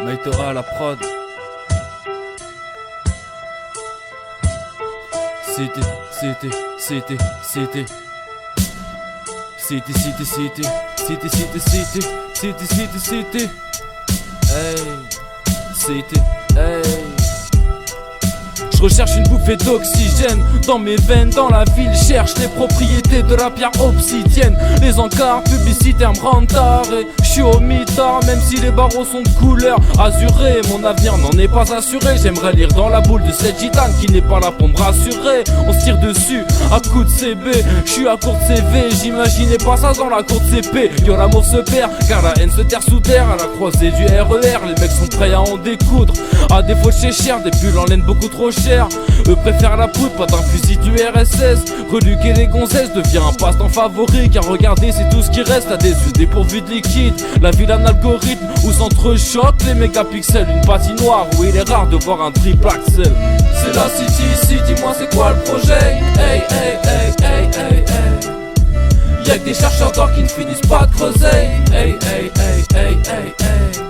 Maïtora à la prod. City, city, city, city. City, city, city. City, city, city. City, city, city. Hey. City, hey. Je recherche une bouffée d'oxygène dans mes veines, dans la ville, cherche les propriétés de la pierre obsidienne. Les encarts publicitaires me rendent taré. Je suis au mitard, même si les barreaux sont de couleur azurée. Mon avenir n'en est pas assuré. J'aimerais lire dans la boule de cette gitane qui n'est pas là pour me rassurer. On se tire dessus à coups de CB. Je suis à court de CV, j'imaginais pas ça dans la cour de CP. Yo, l'amour se perd, car la haine se terre sous terre. À la croisée du RER, les mecs sont prêts à en découdre. À défaut de chez cher, des pulls en laine beaucoup trop cher. Eux préfèrent la poudre, pas d'un fusil du RSS. Reluquer les gonzesses devient un passe-temps favori. Car regardez, c'est tout ce qui reste à des yeux dépourvus de liquide. La ville un algorithme où s'entrechoquent les mégapixels. Une patinoire où il est rare de voir un triple axel. C'est la city ici, dis-moi c'est quoi le projet? Hey, hey, hey, hey, hey, hey. Y'a que des chercheurs d'or qui ne finissent pas de creuser. Hey, hey, hey, hey, hey, hey.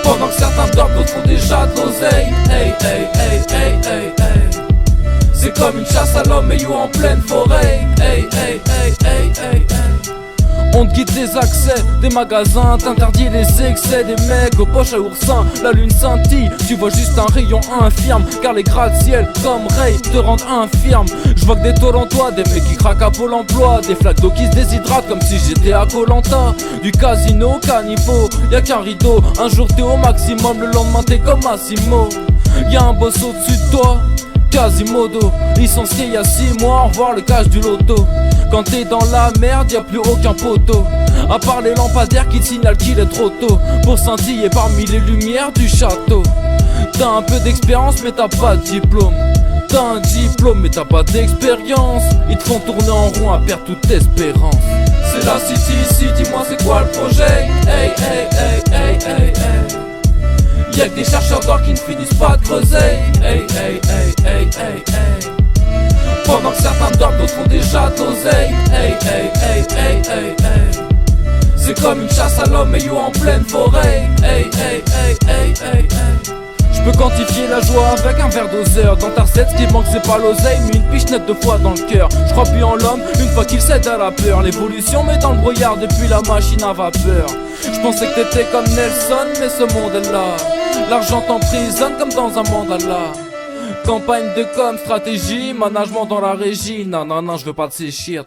Pendant que certains dorment, d'autres font déjà de l'oseille. Hey, hey, hey, hey, hey, hey. C'est comme une chasse à l'homme et you en pleine forêt. Hey, hey, hey, hey, hey, hey. On te guide les accès des magasins, t'interdis les excès des mecs aux poches à oursin. La lune scintille, tu vois juste un rayon infirme. Car les gratte-ciel comme Ray te rendent infirme. Je vois que des tôles en toi, des mecs qui craquent à Pôle emploi. Des flaques d'eau qui se déshydratent comme si j'étais à Koh-Lanta. Du casino, caniveau, y'a qu'un rideau. Un jour t'es au maximum, le lendemain t'es comme Massimo. Y'a un boss au-dessus de toi, Quasimodo, licencié il y a 6 mois, au revoir le cash du loto. Quand t'es dans la merde, y'a plus aucun poteau, à part les lampadaires qui te signalent qu'il est trop tôt pour scintiller parmi les lumières du château. T'as un peu d'expérience mais t'as pas de diplôme. T'as un diplôme mais t'as pas d'expérience. Ils te font tourner en rond à perdre toute espérance. C'est la city ici, dis-moi c'est quoi le projet? Hey, hey, hey, hey, hey, hey. Y'a que des chercheurs d'or qui ne finissent pas de creuser. Hey, hey, hey, hey, hey, hey. Pendant que certains dorment, d'autres font déjà de l'oseille. Hey, hey, hey, hey, hey, hey. C'est comme une chasse à l'homme et you en pleine forêt. Hey, hey, hey, hey, hey, hey. Je peux quantifier la joie avec un verre doseur. Dans ta recette, ce qui manque c'est pas l'oseille, mais une pichenette de foi dans le cœur. Je crois plus en l'homme une fois qu'il cède à la peur. L'évolution met dans le brouillard depuis la machine à vapeur. Je pensais que t'étais comme Nelson, mais ce monde est là. L'argent t'emprisonne comme dans un mandala. Campagne de com, stratégie, management dans la régie. Non, non, non, je veux pas de ces shit.